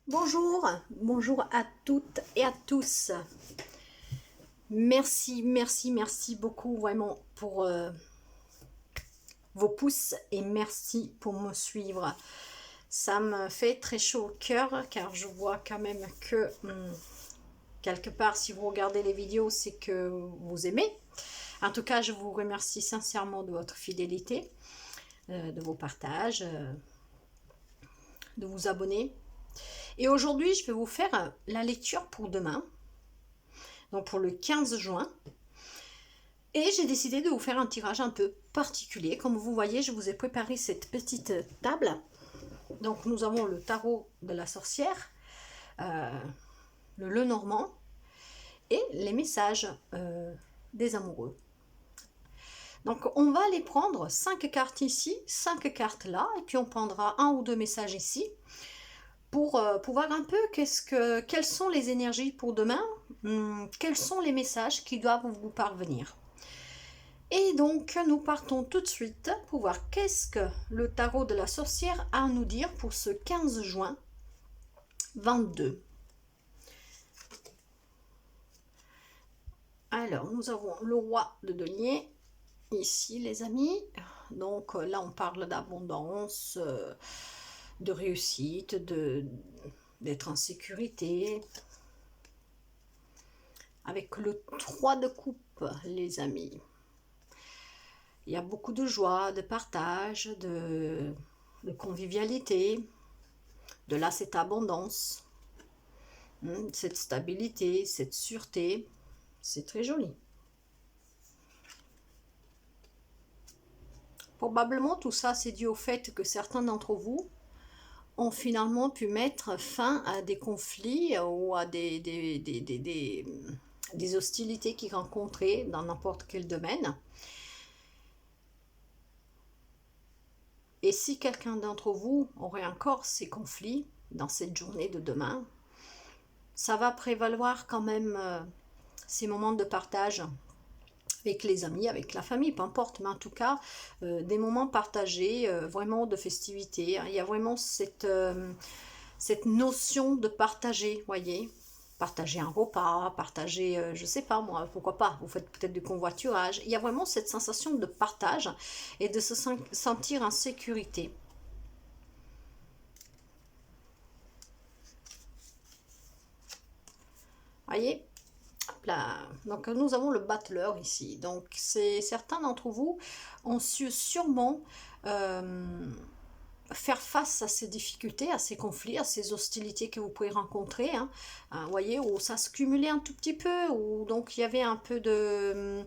Bonjour, bonjour à toutes et à tous. Merci beaucoup vraiment pour vos pouces et merci pour me suivre. Ça me fait très chaud au cœur car je vois quand même que quelque part si vous regardez les vidéos c'est que vous aimez. En tout cas je vous remercie sincèrement de votre fidélité, de vos partages, de vous abonner. Et aujourd'hui je vais vous faire la lecture pour demain. Donc pour le 15 juin. Et j'ai décidé de vous faire un tirage un peu particulier. Comme vous voyez, je vous ai préparé cette petite table. Donc nous avons le tarot de la sorcière, le Lenormand et les messages des amoureux. Donc on va aller prendre 5 cartes ici, 5 cartes là, et puis on prendra un ou deux messages ici pour voir un peu quelles sont les énergies pour demain, quels sont les messages qui doivent vous parvenir. Et donc, nous partons tout de suite pour voir qu'est-ce que le tarot de la sorcière a à nous dire pour ce 15 juin 22. Alors, nous avons le roi de denier, ici les amis. Donc là, on parle d'abondance, de réussite, d'être en sécurité. Avec le 3 de coupe, les amis. Il y a beaucoup de joie, de partage, de convivialité. De là, cette abondance, cette stabilité, cette sûreté. C'est très joli. Probablement, tout ça, c'est dû au fait que certains d'entre vous ont finalement pu mettre fin à des conflits ou à des hostilités qu'ils rencontraient dans n'importe quel domaine. Et si quelqu'un d'entre vous aurait encore ces conflits dans cette journée de demain, ça va prévaloir quand même ces moments de partage avec les amis, avec la famille, peu importe, mais en tout cas, des moments partagés, vraiment de festivité. Il y a vraiment cette notion de partager, voyez, partager un repas, partager, je sais pas moi, pourquoi pas, vous faites peut-être du convoiturage. Il y a vraiment cette sensation de partage et de se sentir en sécurité. Voyez, là. Donc nous avons le battleur ici. Donc c'est certains d'entre vous ont su sûrement faire face à ces difficultés, à ces conflits, à ces hostilités que vous pouvez rencontrer. Vous voyez, où ça se cumulait un tout petit peu, où donc il y avait un peu de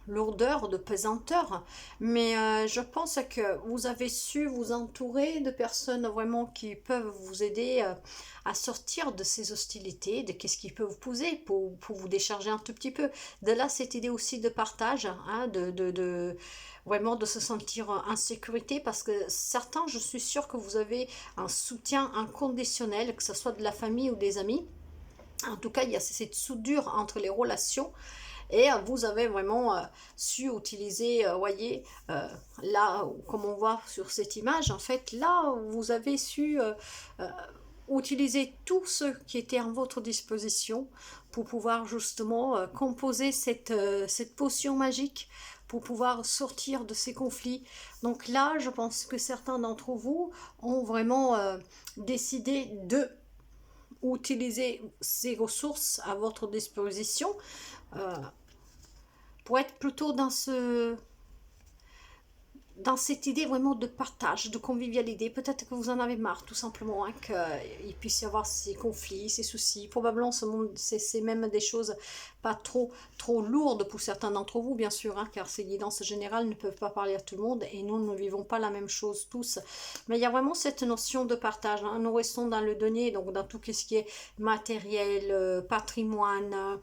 lourdeur, de pesanteur, mais je pense que vous avez su vous entourer de personnes vraiment qui peuvent vous aider à sortir de ces hostilités, de qu'est-ce qui peut vous poser pour vous décharger un tout petit peu. De là, cette idée aussi de partage, vraiment de se sentir en sécurité, parce que certains, je suis sûre que vous avez un soutien inconditionnel, que ce soit de la famille ou des amis. En tout cas, il y a cette soudure entre les relations. Et vous avez vraiment su utiliser, voyez, là, comme on voit sur cette image, en fait, là, vous avez su utiliser tout ce qui était en votre disposition pour pouvoir justement composer cette potion magique pour pouvoir sortir de ces conflits. Donc là, je pense que certains d'entre vous ont vraiment décidé de utiliser ces ressources à votre disposition pour être plutôt dans cette idée vraiment de partage, de convivialité. Peut-être que vous en avez marre, tout simplement, qu'il puisse y avoir ces conflits, ces soucis. Probablement, c'est même des choses pas trop lourdes pour certains d'entre vous, bien sûr, car ces guidances générales ne peuvent pas parler à tout le monde et nous ne vivons pas la même chose tous. Mais il y a vraiment cette notion de partage. Nous restons dans le denier, donc dans tout ce qui est matériel, patrimoine,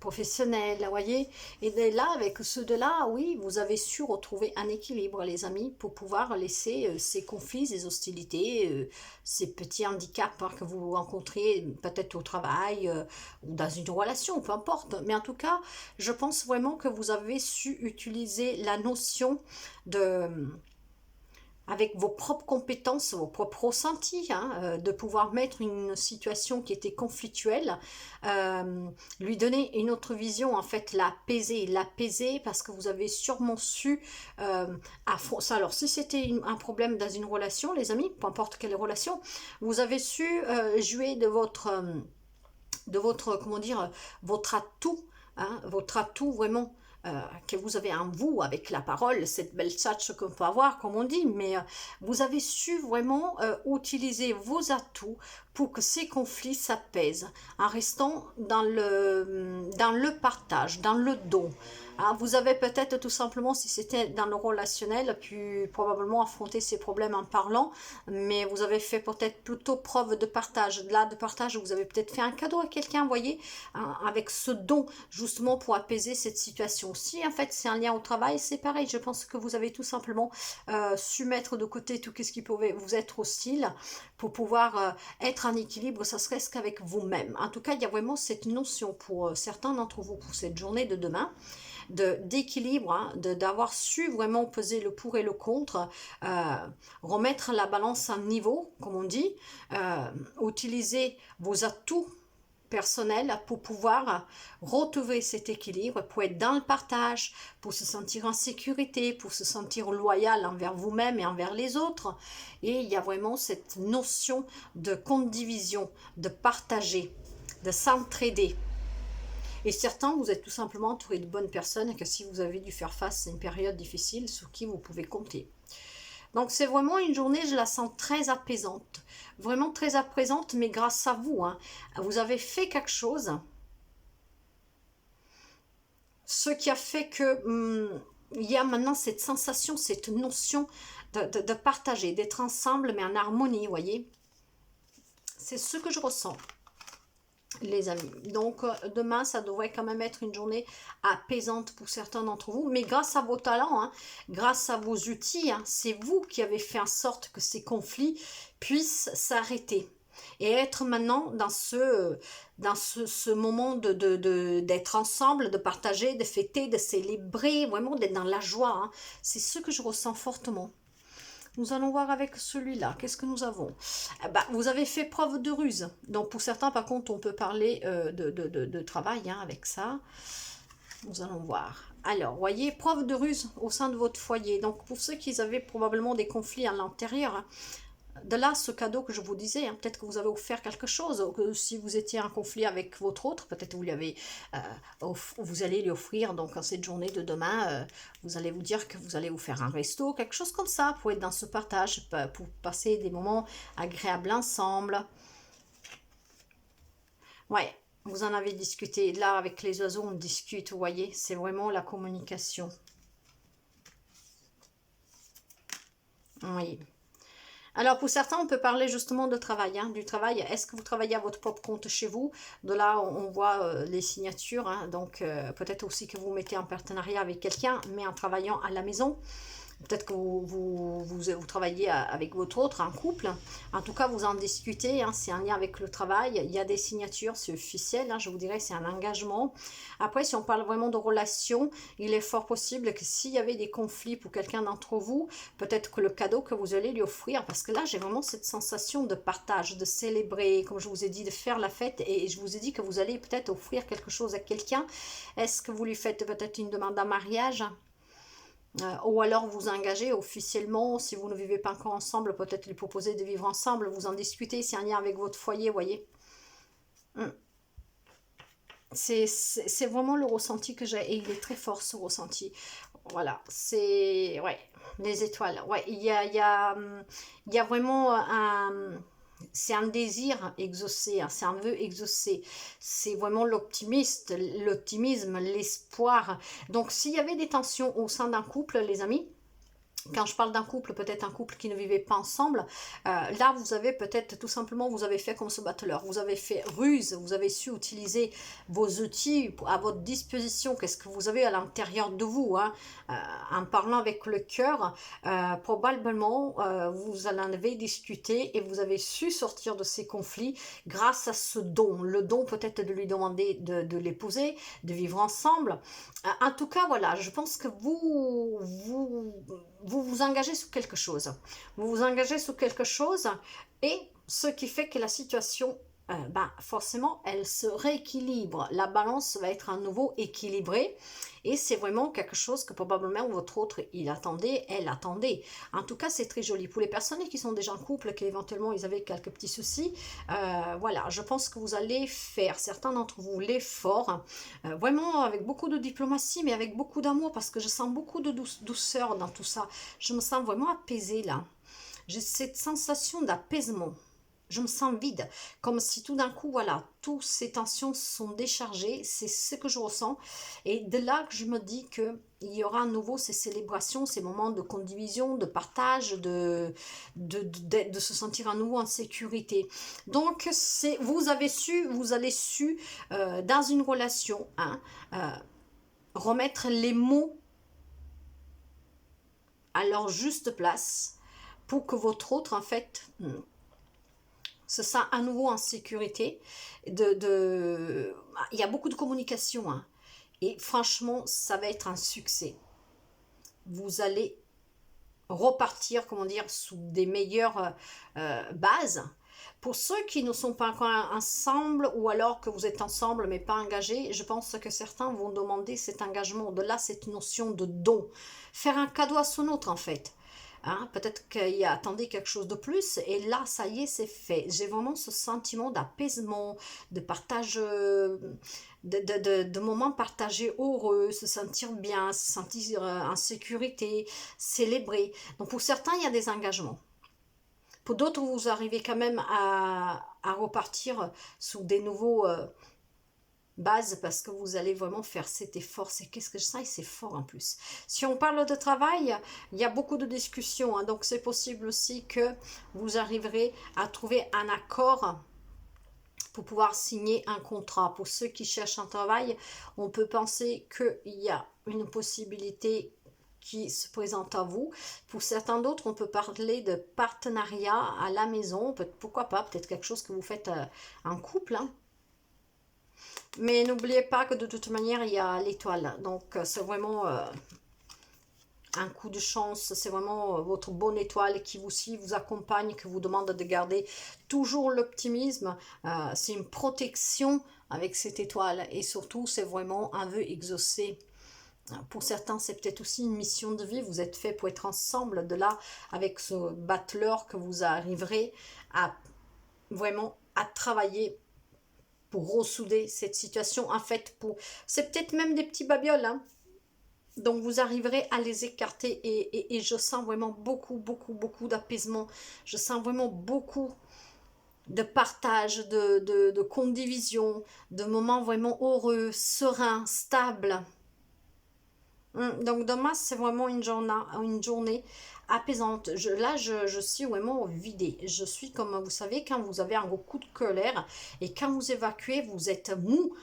professionnel, vous voyez. Et là, avec ceux de là, oui, vous avez su retrouver un équilibre, les amis, pour pouvoir laisser ces conflits, ces hostilités, ces petits handicaps que vous rencontrez peut-être au travail ou dans une relation, peu importe. Mais en tout cas, je pense vraiment que vous avez su utiliser la notion avec vos propres compétences, vos propres ressentis, hein, de pouvoir mettre une situation qui était conflictuelle, lui donner une autre vision, en fait, l'apaiser parce que vous avez sûrement su ça. Alors, si c'était un problème dans une relation, les amis, peu importe quelle relation, vous avez su jouer de votre, comment dire, votre atout, hein, votre atout vraiment que vous avez en vous avec la parole, cette belle tchatche qu'on peut avoir, comme on dit, mais vous avez su vraiment utiliser vos atouts pour que ces conflits s'apaisent, en restant dans le partage, dans le don. Hein, vous avez peut-être tout simplement, si c'était dans le relationnel, pu probablement affronter ces problèmes en parlant, mais vous avez fait peut-être plutôt preuve de partage. Là, de partage, vous avez peut-être fait un cadeau à quelqu'un, vous voyez, hein, avec ce don, justement pour apaiser cette situation. Si en fait c'est un lien au travail, c'est pareil. Je pense que vous avez tout simplement su mettre de côté tout ce qui pouvait vous être hostile pour pouvoir être en équilibre, ça serait ce qu'avec vous-même. En tout cas, il y a vraiment cette notion pour certains d'entre vous pour cette journée de demain d'équilibre, hein, d'avoir su vraiment peser le pour et le contre, remettre la balance à niveau, comme on dit, utiliser vos atouts personnels pour pouvoir retrouver cet équilibre, pour être dans le partage, pour se sentir en sécurité, pour se sentir loyal envers vous-même et envers les autres. Et il y a vraiment cette notion de condivision, de partager, de s'entraider. Et certains, vous êtes tout simplement entouré de bonnes personnes et que si vous avez dû faire face à une période difficile, sur qui vous pouvez compter. Donc c'est vraiment une journée, je la sens très apaisante. Vraiment très apaisante, mais grâce à vous. Hein, vous avez fait quelque chose. Ce qui a fait que il y a maintenant cette sensation, cette notion de partager, d'être ensemble, mais en harmonie, vous voyez. C'est ce que je ressens, les amis. Donc demain ça devrait quand même être une journée apaisante pour certains d'entre vous, mais grâce à vos talents, hein, grâce à vos outils, hein, c'est vous qui avez fait en sorte que ces conflits puissent s'arrêter et être maintenant dans ce moment d'être ensemble, de partager, de fêter, de célébrer, vraiment d'être dans la joie. Hein. C'est ce que je ressens fortement. Nous allons voir avec celui-là. Qu'est-ce que nous avons? Vous avez fait preuve de ruse. Donc pour certains, par contre, on peut parler de travail hein, avec ça. Nous allons voir. Alors, voyez, preuve de ruse au sein de votre foyer. Donc pour ceux qui avaient probablement des conflits à l'intérieur, hein, de là, ce cadeau que je vous disais, hein, peut-être que vous avez offert quelque chose, ou que si vous étiez en conflit avec votre autre, peut-être vous lui avez, vous allez lui offrir, donc en cette journée de demain, vous allez vous dire que vous allez vous faire un resto, quelque chose comme ça, pour être dans ce partage, pour passer des moments agréables ensemble. Ouais, vous en avez discuté. Là, avec les oiseaux, on discute, vous voyez, c'est vraiment la communication. Oui. Alors pour certains, on peut parler justement de travail, hein, du travail. Est-ce que vous travaillez à votre propre compte chez vous? De là, on voit les signatures, hein, donc peut-être aussi que vous mettez en partenariat avec quelqu'un, mais en travaillant à la maison. Peut-être que vous travaillez avec votre autre, en couple. En tout cas, vous en discutez. Hein, c'est un lien avec le travail. Il y a des signatures, c'est officiel. Hein, je vous dirais, c'est un engagement. Après, si on parle vraiment de relations, il est fort possible que s'il y avait des conflits pour quelqu'un d'entre vous, peut-être que le cadeau que vous allez lui offrir, parce que là, j'ai vraiment cette sensation de partage, de célébrer, comme je vous ai dit, de faire la fête. Et je vous ai dit que vous allez peut-être offrir quelque chose à quelqu'un. Est-ce que vous lui faites peut-être une demande en mariage ? Ou alors vous engagez officiellement, si vous ne vivez pas encore ensemble, peut-être lui proposer de vivre ensemble, vous en discutez, c'est un lien avec votre foyer, vous voyez. C'est vraiment le ressenti que j'ai, et il est très fort ce ressenti. Voilà, c'est... Ouais, les étoiles. Ouais, il y a vraiment un... C'est un désir exaucé, hein, c'est un vœu exaucé. C'est vraiment l'optimisme, l'espoir. Donc, s'il y avait des tensions au sein d'un couple, les amis, quand je parle d'un couple, peut-être un couple qui ne vivait pas ensemble, là vous avez peut-être tout simplement, vous avez fait comme ce battleur, vous avez fait ruse, vous avez su utiliser vos outils à votre disposition, qu'est-ce que vous avez à l'intérieur de vous, hein, en parlant avec le cœur, probablement vous en avez discuté et vous avez su sortir de ces conflits grâce à ce don, le don peut-être de lui demander de l'épouser, de vivre ensemble. En tout cas, voilà, je pense que vous vous engagez sur quelque chose. Vous vous engagez sur quelque chose et ce qui fait que la situation, forcément, elle se rééquilibre. La balance va être à nouveau équilibrée et c'est vraiment quelque chose que probablement votre autre, il attendait, elle attendait. En tout cas, c'est très joli. Pour les personnes qui sont déjà en couple, qui éventuellement ils avaient quelques petits soucis, voilà, je pense que vous allez faire, certains d'entre vous, l'effort, vraiment avec beaucoup de diplomatie, mais avec beaucoup d'amour, parce que je sens beaucoup de douceur dans tout ça. Je me sens vraiment apaisée là. J'ai cette sensation d'apaisement. Je me sens vide, comme si tout d'un coup, voilà, toutes ces tensions sont déchargées, c'est ce que je ressens. Et de là que je me dis qu'il y aura à nouveau ces célébrations, ces moments de condivision, de partage, de se sentir à nouveau en sécurité. Donc, vous allez su, dans une relation, hein, remettre les mots à leur juste place pour que votre autre, en fait, se sent à nouveau en sécurité. Il y a beaucoup de communication, hein, et franchement, ça va être un succès. Vous allez repartir, comment dire, sous des meilleures bases. Pour ceux qui ne sont pas encore ensemble, ou alors que vous êtes ensemble mais pas engagés, je pense que certains vont demander cet engagement, au-delà cette notion de don. Faire un cadeau à son autre, en fait. Hein, peut-être qu'il attendait quelque chose de plus, et là, ça y est, c'est fait. J'ai vraiment ce sentiment d'apaisement, de partage, de moments partagés heureux, se sentir bien, se sentir en sécurité, célébrer. Donc pour certains, il y a des engagements. Pour d'autres, vous arrivez quand même à repartir sous des nouveaux bases, parce que vous allez vraiment faire cet effort. C'est qu'est-ce que je sens, et c'est fort en plus. Si on parle de travail, il y a beaucoup de discussions, hein, donc c'est possible aussi que vous arriverez à trouver un accord pour pouvoir signer un contrat. Pour ceux qui cherchent un travail, on peut penser qu'il y a une possibilité qui se présente à vous. Pour certains d'autres, on peut parler de partenariat à la maison, pourquoi pas, peut-être quelque chose que vous faites en couple, hein. Mais n'oubliez pas que de toute manière, il y a l'étoile. Donc, c'est vraiment un coup de chance. C'est vraiment votre bonne étoile qui vous suit, vous accompagne, qui vous demande de garder toujours l'optimisme. C'est une protection avec cette étoile. Et surtout, c'est vraiment un vœu exaucé. Pour certains, c'est peut-être aussi une mission de vie. Vous êtes fait pour être ensemble. De là, avec ce battleur, que vous arriverez à vraiment à travailler pour ressouder cette situation. En fait, c'est peut-être même des petits babioles, hein. Donc vous arriverez à les écarter, et je sens vraiment beaucoup, beaucoup, beaucoup d'apaisement. Je sens vraiment beaucoup de partage, de condivision, de moments vraiment heureux, sereins, stables. Donc demain, c'est vraiment une journée apaisante. Je suis vraiment vidée. Je suis comme, vous savez, quand vous avez un gros coup de colère et quand vous évacuez, vous êtes mou.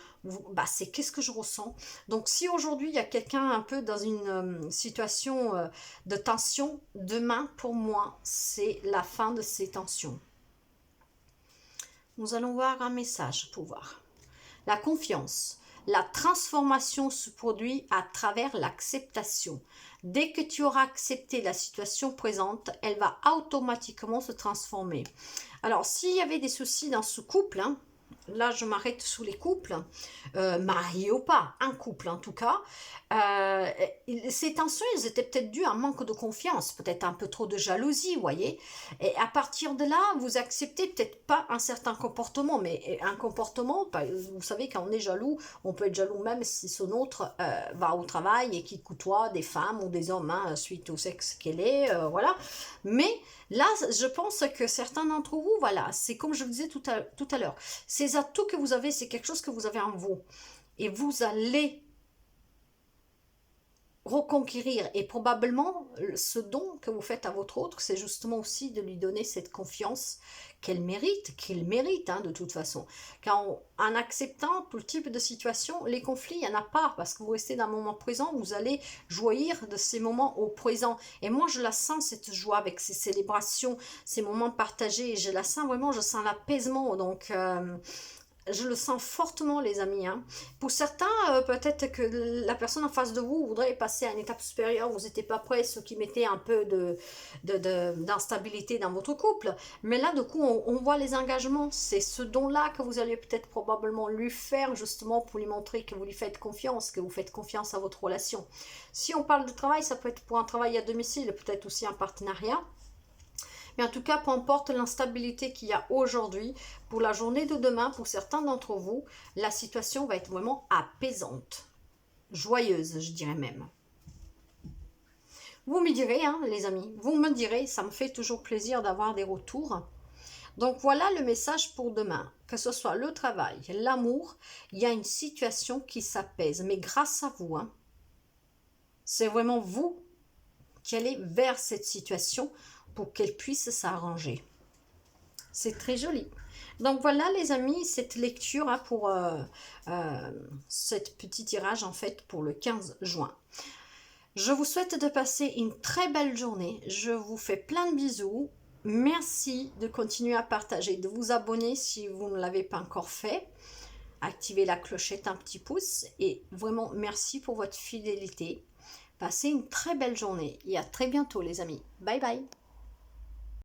C'est qu'est-ce que je ressens. Donc si aujourd'hui, il y a quelqu'un un peu dans une situation de tension, demain, pour moi, c'est la fin de ces tensions. Nous allons voir un message pour voir. La confiance. La transformation se produit à travers l'acceptation. Dès que tu auras accepté la situation présente, elle va automatiquement se transformer. Alors, s'il y avait des soucis dans ce couple, hein, là je m'arrête sous les couples, mariés ou pas, un couple en tout cas, ces tensions, elles étaient peut-être dues à un manque de confiance, peut-être un peu trop de jalousie, vous voyez. Et à partir de là, vous acceptez peut-être pas un certain comportement, mais un comportement, vous savez, quand on est jaloux, on peut être jaloux même si son autre va au travail et qu'il côtoie des femmes ou des hommes, hein, suite au sexe qu'elle est, voilà. Mais là, je pense que certains d'entre vous, voilà, c'est comme je vous disais tout à l'heure, ces atouts que vous avez, c'est quelque chose que vous avez en vous. Et vous allez reconquérir, et probablement ce don que vous faites à votre autre, c'est justement aussi de lui donner cette confiance qu'elle mérite, qu'il mérite, hein, de toute façon. En acceptant tout le type de situation, les conflits, il n'y en a pas, parce que vous restez dans le moment présent, vous allez jouir de ces moments au présent. Et moi, je la sens, cette joie, avec ces célébrations, ces moments partagés, je la sens vraiment, je sens l'apaisement. Donc Je le sens fortement, les amis, hein. Pour certains, peut-être que la personne en face de vous voudrait passer à une étape supérieure, vous n'étiez pas prêt, ce qui mettait un peu d'instabilité dans votre couple. Mais là, du coup, on voit les engagements. C'est ce don-là que vous allez peut-être probablement lui faire, justement, pour lui montrer que vous lui faites confiance, que vous faites confiance à votre relation. Si on parle de travail, ça peut être pour un travail à domicile, peut-être aussi un partenariat. Mais en tout cas, peu importe l'instabilité qu'il y a aujourd'hui, pour la journée de demain, pour certains d'entre vous, la situation va être vraiment apaisante, joyeuse, je dirais même. Vous me direz, hein, les amis, vous me direz, ça me fait toujours plaisir d'avoir des retours. Donc voilà le message pour demain, que ce soit le travail, l'amour, il y a une situation qui s'apaise, mais grâce à vous, hein, c'est vraiment vous qui allez vers cette situation pour qu'elle puisse s'arranger. C'est très joli. Donc voilà les amis, cette lecture hein, pour cette petit tirage en fait pour le 15 juin. Je vous souhaite de passer une très belle journée. Je vous fais plein de bisous. Merci de continuer à partager, de vous abonner si vous ne l'avez pas encore fait. Activez la clochette, un petit pouce et vraiment merci pour votre fidélité. Passez une très belle journée et à très bientôt les amis. Bye bye.